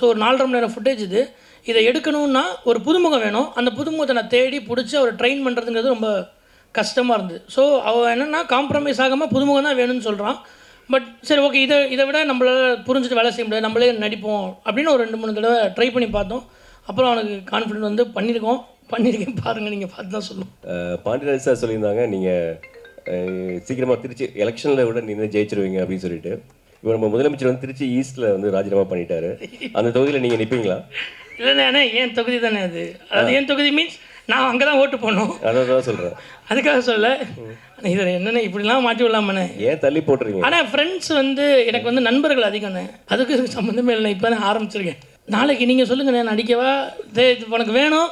So ஒரு 4.5 மணி நேரம் footage இதை எடுக்கணும்னா ஒரு புதுமுகம் வேணும். அந்த புதுமுகத்தை நான் தேடி பிடிச்சி அவரை ட்ரெயின் பண்ணுறதுங்கிறது ரொம்ப கஷ்டமாக இருந்தது. ஸோ அவன் என்னென்னா காம்ப்ரமைஸ் ஆகாமல் புதுமுகம் தான் வேணும்னு சொல்கிறான். பட் சரி ஓகே, இதை விட நம்மளால் புரிஞ்சுட்டு வேலை செய்ய முடியாது, நம்மளே நடிப்போம் அப்படின்னு ஒரு 2-3 தடவை ட்ரை பண்ணி பார்த்தோம். அப்புறம் அவனுக்கு கான்ஃபிடென்ட் வந்து பண்ணியிருக்கேன் பாருங்கள், நீங்கள் பார்த்து தான் சொல்லணும். பாண்டியராஜ் சார் சொல்லியிருந்தாங்க நீங்கள் சீக்கிரமாக திருச்சி எலெக்ஷனில் விட நீங்கள் ஜெயிச்சிருவீங்க அப்படின்னு சொல்லிட்டு. இப்போ நம்ம முதலமைச்சர் வந்து திருச்சி ஈஸ்ட்டில் வந்து ராஜினாமா பண்ணிட்டாரு. அந்த தொகுதியில் நீங்கள் நிற்பீங்களா? இல்லைண்ணே, ஏன் தொகுதி தானே அது ஏன் தொகுதி மீன்ஸ் நான் அங்கே தான் ஓட்டு போடணும். அதான் சொல்கிறேன், அதுக்காக சொல்ல. இதில் என்னென்ன இப்படிலாம் மாற்றி விடலாமண்ணே, ஏன் தள்ளி போட்டுறீங்க? ஆனால் ஃப்ரெண்ட்ஸ் வந்து எனக்கு வந்து நண்பர்கள் அதிகம்ண்ணே, அதுக்கு சம்மந்தமே இல்லை. இப்போ தான் ஆரம்பிச்சிருக்கேன். நாளைக்கு நீங்கள் சொல்லுங்கண்ணே, நடிக்கவா இது உனக்கு வேணும்,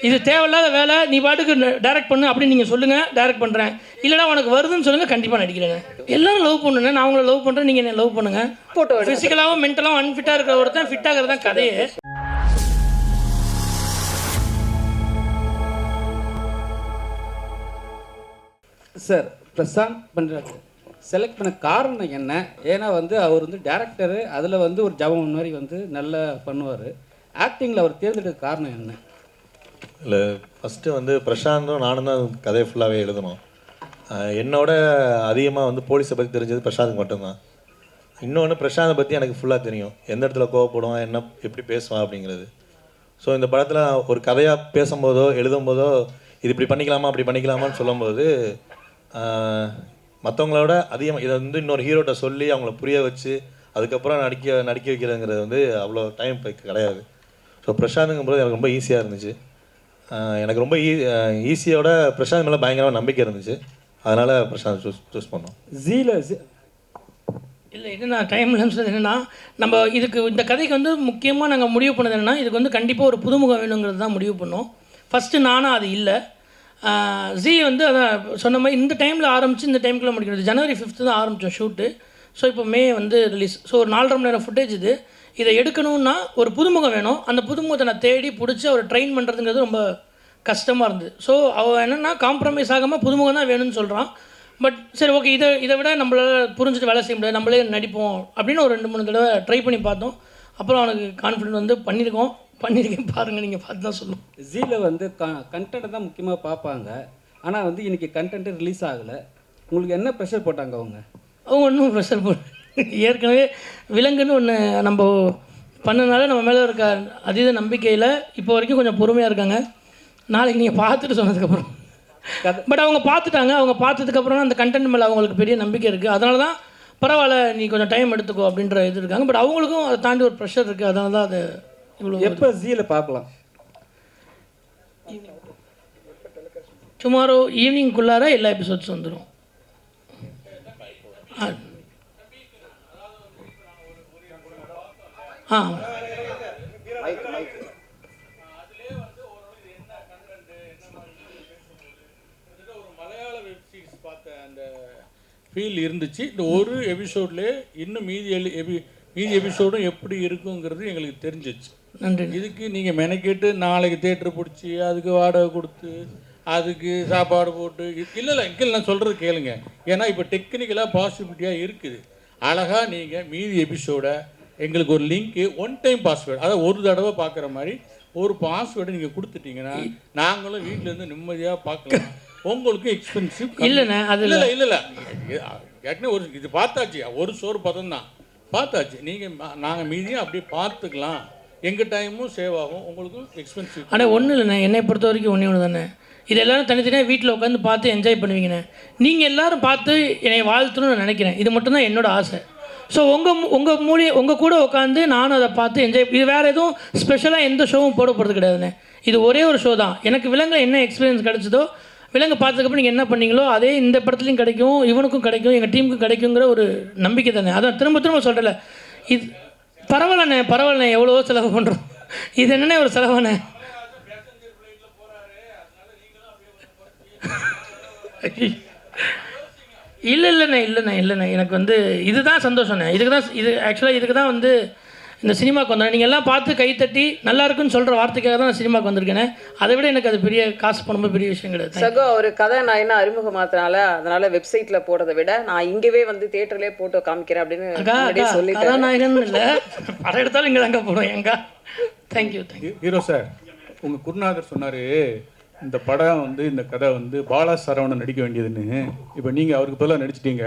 இது தேவையில்லாத வேலை, நீ பாட்டுக்கு டைரக்ட் பண்ணு அப்படின்னு நீங்கள் சொல்லுங்கள், டைரக்ட் பண்ணுறேன். இல்லைனா உனக்கு வருதுன்னு சொல்லுங்கள், கண்டிப்பாக நடிக்கிறேன். எல்லாரும் லவ் பண்ணுங்க, நான் உங்களை லவ் பண்ணுறேன், நீங்கள் என்ன லவ் பண்ணுங்கள். போட்டோ ஃபிசிக்கலாகவும் மென்டலாகவும் அன்ஃபிட்டாக இருக்கிற ஒருத்தன் ஃபிட் ஆகிறது தான் கதையே. சார், பிரசாந்த் பண்ணுறாரு செலக்ட் பண்ண காரணம் என்ன? ஏன்னா வந்து அவர் வந்து டேரக்டரு, அதில் வந்து ஒரு ஜபம் மாதிரி வந்து நல்லா பண்ணுவார். ஆக்டிங்கில் அவர் தேர்ந்தெடுக்க காரணம் என்ன? இல்லை, ஃபஸ்ட்டு வந்து பிரசாந்தும் நானும் தான் கதையை ஃபுல்லாகவே எழுதணும். என்னோட அதிகமாக வந்து போலீஸை பற்றி தெரிஞ்சது பிரசாந்துக்கு மட்டும்தான். இன்னொன்று, பிரசாந்தை பற்றி எனக்கு ஃபுல்லாக தெரியும், எந்த இடத்துல கோவப்படுவான், என்ன எப்படி பேசுவான் அப்படிங்கிறது. ஸோ இந்த படத்தில் ஒரு கதையாக பேசும்போதோ எழுதும்போதோ இது இப்படி பண்ணிக்கலாமா அப்படி பண்ணிக்கலாமான்னு சொல்லும்போது மற்றவங்களோட அதிகமாக இதை வந்து இன்னொரு ஹீரோட்ட சொல்லி அவங்கள புரிய வச்சு அதுக்கப்புறம் நடிக்க வைக்கிறதுங்கிறது வந்து அவ்வளோ டைம் கிடையாது. ஸோ பிரசாந்துங்கும்போது எனக்கு ரொம்ப ஈஸியாக இருந்துச்சு. எனக்கு ரொம்ப ஈஸியோட பிரசாந்த் மேலே பயங்கரமாக நம்பிக்கை இருந்துச்சு. அதனால் பிரசாந்த் சூஸ் பண்ணோம். இல்லை, இது நான் டைம் இல்லைன்னு என்னென்னா, நம்ம இதுக்கு இந்த கதைக்கு வந்து முக்கியமாக நாங்கள் முடிவு பண்ணது என்னென்னா, இதுக்கு வந்து கண்டிப்பாக ஒரு புதுமுகம் வேணுங்கிறது தான் முடிவு பண்ணோம். ஃபஸ்ட்டு நானும் அது இல்லை. ஜி வந்து அதான் சொன்ன மாதிரி இந்த டைமில் ஆரம்பித்து இந்த டைமுக்குள்ளே முடிக்கிறது. ஜனவரி 5 தான் ஆரம்பித்தோம் ஷூட்டு. ஸோ இப்போ மே வந்து ரிலீஸ். ஸோ ஒரு 4.5 மணி நேரம் ஃபுட்டேஜ் இதை எடுக்கணும்னா ஒரு புதுமுகம் வேணும். அந்த புதுமுகத்தை நான் தேடி பிடிச்சி அவரை ட்ரெயின் பண்ணுறதுங்கிறது ரொம்ப கஷ்டமாக இருந்தது. ஸோ அவன் என்னென்னா காம்ப்ரமைஸ் ஆகாமல் புதுமுகம் தான் வேணும்னு சொல்கிறான். பட் சரி ஓகே, இதை விட நம்மளால் புரிஞ்சுட்டு வேலை செய்ய முடியாது, நம்மளே நடிப்போம் அப்படின்னு ஒரு 2-3 தடவை ட்ரை பண்ணி பார்த்தோம். அப்புறம் அவனுக்கு கான்ஃபிடென்ட் வந்து பண்ணியிருக்கேன் பாருங்கள், நீங்கள் பார்த்து தான் சொல்லணும். ஜியில் வந்து கண்டென்ட்டை தான் முக்கியமாக பார்ப்பாங்க. ஆனால் வந்து இன்றைக்கி கண்டென்ட்டு ரிலீஸ் ஆகலை. உங்களுக்கு என்ன ப்ரெஷர் போட்டாங்க அவங்க ஒன்றும் ப்ரெஷர் ஏற்கனவே விலங்குன்னு ஒன்று நம்ம பண்ணனால நம்ம மேலே இருக்க அதீத நம்பிக்கையில் இப்போ வரைக்கும் கொஞ்சம் பொறுமையாக இருக்காங்க. நாளைக்கு நீங்கள் பார்த்துட்டு சொன்னதுக்கப்புறம் பட் அவங்க பார்த்துட்டாங்க. அவங்க பார்த்ததுக்கப்புறம் அந்த கண்டென்ட் மேலே அவங்களுக்கு பெரிய நம்பிக்கை இருக்குது. அதனால தான் பரவாயில்ல நீ கொஞ்சம் டைம் எடுத்துக்கோ அப்படின்ற இது இருக்காங்க. பட் அவங்களுக்கும் அதை தாண்டி ஒரு ப்ரெஷர் இருக்குது. அதனால தான் அது இவ்வளோ. எப்போ ஜியில் பார்க்கலாம்? டுமாரோ ஈவினிங்குள்ளார எல்லா எபிசோட்ஸ் வந்துடும். ஃபீல் இருந்துச்சு. இந்த ஒரு எபிசோட்லேயே இன்னும் மீதி எபிசோடும் எப்படி இருக்குங்கிறது எங்களுக்கு தெரிஞ்சிச்சு. நன்றி. இதுக்கு நீங்கள் மெனக்கெட்டு நாளைக்கு தேட்டரு பிடிச்சி அதுக்கு வாடகை கொடுத்து அதுக்கு சாப்பாடு போட்டு இல்லை இங்கே நான் சொல்கிறது கேளுங்க. ஏன்னா இப்போ டெக்னிக்கலாக பாசிபிலிட்டியாக இருக்குது. அழகாக நீங்கள் மீதி எபிசோடை எங்களுக்கு ஒரு லிங்க்கு 1 டைம் பாஸ்வேர்டு, அதாவது ஒரு தடவை பார்க்குற மாதிரி ஒரு பாஸ்வேர்டு நீங்கள் கொடுத்துட்டீங்கன்னா நாங்களும் வீட்டிலேருந்து நிம்மதியாக பார்க்கலாம். உங்களுக்கும் எக்ஸ்பென்சிவ் இல்லைண்ணே, அது இல்லை ஏற்கனவே ஒரு இது பார்த்தாச்சு, ஒரு சோறு பதம் தான் பார்த்தாச்சு. நாங்கள் மீதியும் அப்படியே பார்த்துக்கலாம், எங்கள் டைமும் சேவ் ஆகும், உங்களுக்கும் எக்ஸ்பென்சிவ். ஆனால் ஒன்றும் இல்லைண்ணே, என்னை பொறுத்த வரைக்கும் ஒன்று தானே, இது எல்லோரும் தனித்தனியாக வீட்டில் உட்காந்து பார்த்து என்ஜாய் பண்ணுவீங்கண்ணே. நீங்கள் எல்லோரும் பார்த்து என்னை வாழ்த்தணும்னு நினைக்கிறேன். இது மட்டும்தான் என்னோடய ஆசை. ஸோ உங்கள் கூட உட்காந்து நானும் அதை பார்த்து என்ஜாய். இது வேறு எதுவும் ஸ்பெஷலாக எந்த ஷோவும் போட போகிறது கிடையாதுண்ணே. இது ஒரே ஒரு ஷோ தான். எனக்கு விலங்கு என்ன எக்ஸ்பீரியன்ஸ் கிடச்சதோ, விலங்கு பார்த்ததுக்கப்புறம் நீங்கள் என்ன பண்ணீங்களோ அதே இந்த படத்துலையும் கிடைக்கும், இவனுக்கும் கிடைக்கும், எங்கள் டீமுக்கும் கிடைக்குங்கிற ஒரு நம்பிக்கை தானே. அதான் திரும்ப சொல்கிறல. இது பரவாயில்லண்ணே எவ்வளோ செலவு பண்ணுறோம். இது என்னென்ன ஒரு செலவாண்ணே. இல்லைண்ணே எனக்கு வந்து இதுதான் சந்தோஷண்ணே. இதுக்கு தான் ஆக்சுவலாக இதுக்கு தான் வந்து இந்த சினிமாவுக்கு வந்தேன். நீங்கள் எல்லாம் பார்த்து கைத்தட்டி நல்லா இருக்குன்னு சொல்கிற வார்த்தைக்காக தான் நான் சினிமாவுக்கு வந்திருக்கேன். அதை விட எனக்கு அது பெரிய காசு பண்ணும்போது பெரிய விஷயம் கிடையாது. சகோ ஒரு கதை நான் என்ன அறிமுகமாத்தினால அதனால வெப்சைட்டில் போடுறதை விட நான் இங்கேவே வந்து தியேட்டர்லேயே போட்டு காமிக்கிறேன் அப்படின்னு சொல்லிட்டேன். கதாநாயகன் இல்லை, படம் எடுத்தாலும் இங்கே தாங்க போடுவோம் எங்க. தேங்க்யூ. ஹீரோ சார், உங்கள் குருநாதர் சொன்னார் இந்த படம் வந்து இந்த கதை வந்து பாலா சரவணன் நடிக்க வேண்டியதுன்னு. இப்போ நீங்கள் அவருக்கு பதிலாக நடிச்சிட்டீங்க.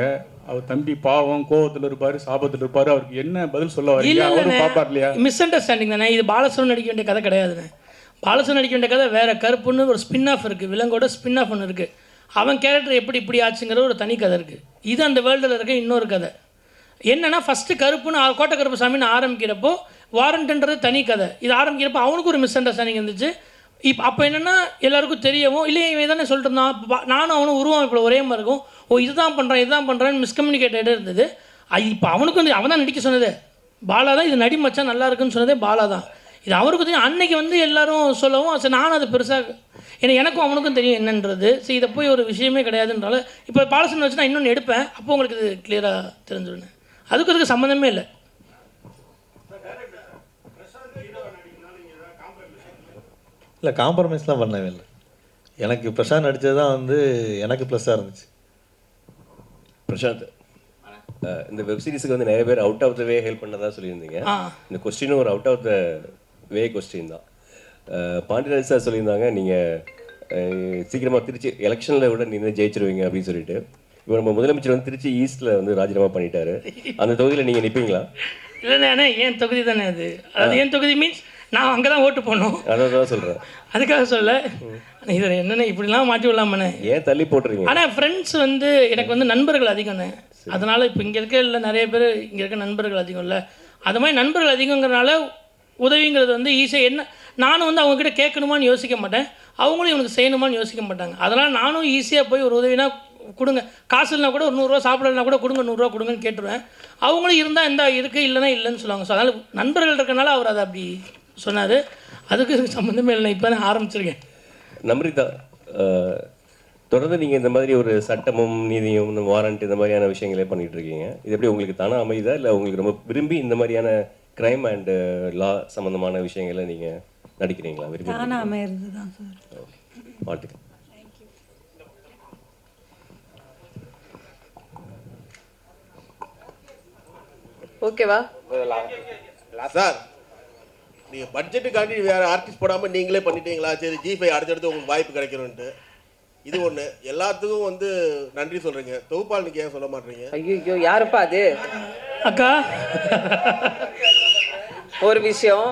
அவர் தம்பி பாவம் கோவத்தில் இருப்பார், சாபத்தில் இருப்பார். அவருக்கு என்ன பதில் சொல்ல வரீங்க? அவரும் பாப்பார் இல்லையா? மிஸ் அண்டர்ஸ்டாண்டிங் தானே. இது பாலசரவணன் நடிக்க வேண்டிய கதை கிடையாதுண்ணே. பாலசரவணன் நடிக்க வேண்டிய கதை வேறு. கருப்புன்னு ஒரு ஸ்பின் ஆஃப் இருக்குது, விலங்கோட ஸ்பின் ஆஃப் ஒன்று இருக்குது. அவன் கேரக்டர் எப்படி இப்படி ஆச்சுங்கிற ஒரு தனி கதை இருக்குது. இது அந்த வேர்ல்டில் இருக்க இன்னொரு கதை. என்னென்னா ஃபஸ்ட்டு கருப்புன்னு கோட்டை கருப்புசாமின்னு ஆரம்பிக்கிறப்போ வாரண்ட்ன்றது தனி கதை. இது ஆரம்பிக்கிறப்போ அவனுக்கு ஒரு மிஸ் அண்டர்ஸ்டாண்டிங் இருந்துச்சு. இப்போ அப்போ என்னென்னா எல்லாருக்கும் தெரியவும் இல்லையே இவன் தானே சொல்லிட்டு இருந்தான், நானும் அவனும் உருவம் இப்போ ஒரே மாதிரி இருக்கும். ஓ இதுதான் பண்ணுறான்னு மிஸ்கம்யூனிகேட்டட் இருந்தது. இப்போ அவனுக்கு வந்து அவன் தான் நடிக்க சொன்னதே பாலா தான். இது நடி மச்சான் நல்லா இருக்குன்னு சொன்னதே பாலா தான். இது அவருக்கு தெரியும். அன்னைக்கு வந்து எல்லாரும் சொல்லவும் சரி நானும் அது பெருசாக ஏன்னா எனக்கும் அவனுக்கும் தெரியும் என்னன்றது. சரி இதை போய் ஒரு விஷயமே கிடையாதுன்றால இப்போ பாலசன் வச்சு நான் இன்னொன்று எடுப்பேன். அப்போ உங்களுக்கு இது கிளியராக தெரிஞ்சுடுவேன். அதுக்கு சம்மந்தமே இல்லை. இல்லை காம்ப்ரமைஸ்லாம் பண்ணவே இல்லை. எனக்கு பிரசாந்த் நடித்தது தான் வந்து எனக்கு ப்ளஸ்ஸாக இருந்துச்சு. பிரசாந்த், இந்த வெப் சீரிஸுக்கு வந்து நிறைய பேர் out of the way help பண்ணதான் சொல்லியிருந்தீங்க. இந்த கொஸ்டினும் ஒரு out of the way question தான். பாண்டியராஜ் சார் சொல்லியிருந்தாங்க நீங்கள் சீக்கிரமாக திருச்சி எலெக்ஷனில் விட நீங்கள் ஜெயிச்சிருவீங்க அப்படின்னு சொல்லிட்டு. இப்போ நம்ம முதலமைச்சர் வந்து திருச்சி ஈஸ்ட்டில் வந்து ராஜினாமா பண்ணிட்டாரு. அந்த தொகுதியில் நீங்கள் நிற்பீங்களா? இல்லைண்ணே, ஏன் தொகுதி தானே அது. அது ஏன் தொகுதி மீன்ஸ் நான் அங்கே தான் ஓட்டு போடணும். அதான் சொல்கிறேன். அதுக்காக சொல்ல இதில் என்னென்ன இப்படிலாம் மாற்றி விடலாமண்ணே. ஏன் தள்ளி போட்டுறீங்க? ஆனால் ஃப்ரெண்ட்ஸ் வந்து எனக்கு வந்து நண்பர்கள் அதிகம்ண்ணே. அதனால் இப்போ இங்கே இருக்க இல்லை நிறைய பேர் இங்கே இருக்க நண்பர்கள் அதிகம் இல்லை. அது மாதிரி நண்பர்கள் அதிகங்கிறனால உதவிங்கிறது வந்து ஈஸியாக என்ன நானும் வந்து அவங்கக்கிட்ட கேட்கணுமான்னு யோசிக்க மாட்டேன், அவங்களும் இவனுக்கு செய்யணுமான்னு யோசிக்க மாட்டாங்க. அதனால் நானும் ஈஸியாக போய் ஒரு உதவினா கொடுங்க, காசு இல்லைனா கூட ஒரு 100 ரூபா சாப்பிடலனா கூட கொடுங்க, 100 ரூபா கொடுங்கன்னு கேட்டுருவேன். அவங்களும் இருந்தால் இந்த இருக்குது இல்லைன்னா இல்லைன்னு சொல்லுவாங்க. ஸோ அதனால் நண்பர்கள் இருக்கனால அவர் அதை அப்படி சொன்னார். அதுக்கு சம்மந்தமே இல்லை. இப்போ தான் ஆரம்பிச்சிருக்கேன். நம்ரிதா, தொடர்ந்து நீங்கள் இந்த மாதிரி ஒரு சட்டமும் நீதியும் இந்த வாரண்ட் இந்த மாதிரியான விஷயங்களே பண்ணிகிட்டு இருக்கீங்க. இது எப்படி உங்களுக்கு தானே அமைதா இல்லை உங்களுக்கு ரொம்ப விரும்பி இந்த மாதிரியான க்ரைம் அண்டு லா சம்மந்தமான விஷயங்களை நீங்கள் நடிக்கிறீங்களா? விரும்பி தானே அமையிறது தான் சார். வாழ்த்துக்கள். ஓகேவா சார்? நீங்கள் பட்ஜெட்டுக்காண்டி வேறு ஆர்டிஸ்ட் போடாமல் நீங்களே பண்ணிட்டீங்களா? சரி G5 அடுத்தடுத்து உங்களுக்கு வாய்ப்பு கிடைக்கணும்ன்ட்டு. இது ஒன்று. எல்லாத்துக்கும் வந்து நன்றி சொல்கிறீங்க. தொகுப்பாளனுக்கு ஏன் சொல்ல மாட்டீங்க? ஐயோ யாருப்பா அது? அக்கா ஒரு விஷயம்,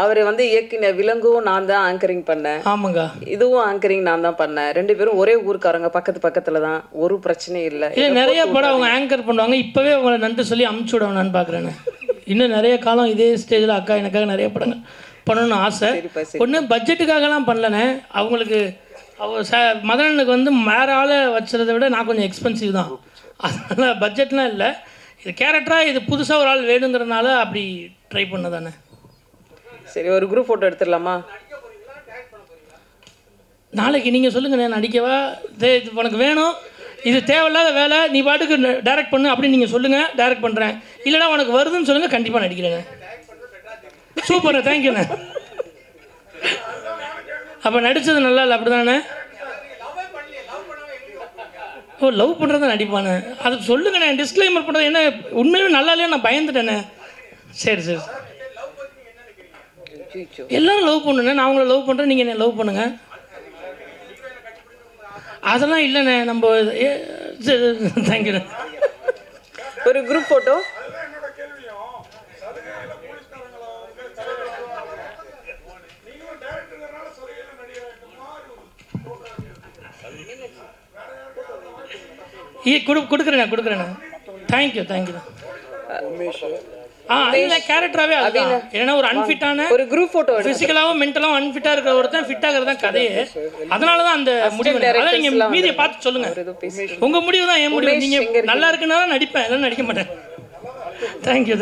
அவர் வந்து இயக்குன விலங்கும் நான் தான் ஆங்கரிங் பண்ணேன். ஆமாங்க, இதுவும் ஆங்கரிங் நான் தான் பண்ணேன். 2 பேரும் ஒரே ஊருக்காரங்க, பக்கத்தில் தான். ஒரு பிரச்சனையும் இல்லை. இல்லை நிறைய படம் அவங்க ஆங்கர் பண்ணுவாங்க. இப்போவே அவங்களை நன்றி சொல்லி அமுச்சு விடணும்னு பார்க்குறேன்னு. இன்னும் நிறைய காலம் இதே ஸ்டேஜில் அக்கா எனக்காக நிறைய படங்கள் பண்ணணும்னு ஆசை. ஒன்று பட்ஜெட்டுக்காகலாம் பண்ணலண்ணே. அவங்களுக்கு மதனனுக்கு வந்து வேற ஆளை வச்சுறதை விட நான் கொஞ்சம் எக்ஸ்பென்சிவ் தான். அதனால் பட்ஜெட்லாம் இல்லை. இது கேரக்டராக இது புதுசாக ஒரு ஆள் வேணுங்கிறதுனால அப்படி ட்ரை பண்ண தானே. சரி, ஒரு குரூப் ஃபோட்டோ எடுத்துடலாமா? நாளைக்கு நீங்கள் சொல்லுங்கண்ணே, நடிக்கவா? இது உனக்கு வேணும், இது தேவையில்லாத வேலை, நீ பாட்டுக்கு டைரக்ட் பண்ணு அப்படின்னு நீங்கள் சொல்லுங்கள், டைரக்ட் பண்ணுறேன். இல்லைனா உனக்கு வருதுன்னு சொல்லுங்கள், கண்டிப்பாக நடிக்கிறேண்ணே. சூப்பர்ண்ணே, தேங்க்யூண்ணே. அப்போ நடித்தது நல்லா இல்லை அப்படி தானே? ஓ லவ் பண்ணுறத நடிப்பானே, அது சொல்லுங்கண்ணே. டிஸ்க்ளைமர் பண்ணுறது என்ன உண்மையிலே நல்லா இல்லையா? நான் பயந்துட்டேண்ணே. சரி சரி, எல்லாரும் லவ் பண்ணுண்ணே. நான் உங்களை லவ் பண்ணுறேன், நீங்கள் என்ன லவ் பண்ணுங்கள். அதெல்லாம் இல்லைண்ணே. நம்ம தேங்க்யூண்ணே. ஒரு குரூப் ஃபோட்டோ. கொடுக்குறேண்ணே. தேங்க்யூ. இல்லை கேரக்டராகவே அதுதான். ஏன்னா ஒரு அன்ஃபிட்டான ஒரு குரூப் ஃபோட்டோ, ஃபிசிக்கலாகவும் மென்டலாகவும் அன்ஃபிட்டாக இருக்கிற ஒருத்தன் ஃபிட் ஆகிறது தான் கதையே. அதனால தான் அந்த முடிவு. அதான் நீங்கள் மீதியை பார்த்து சொல்லுங்கள். உங்கள் முடிவு தான் என் முடிவு. நீங்கள் நல்லா இருக்குன்னா நடிப்பேன், எல்லாம் நடிக்க மாட்டேன். தேங்க்யூ.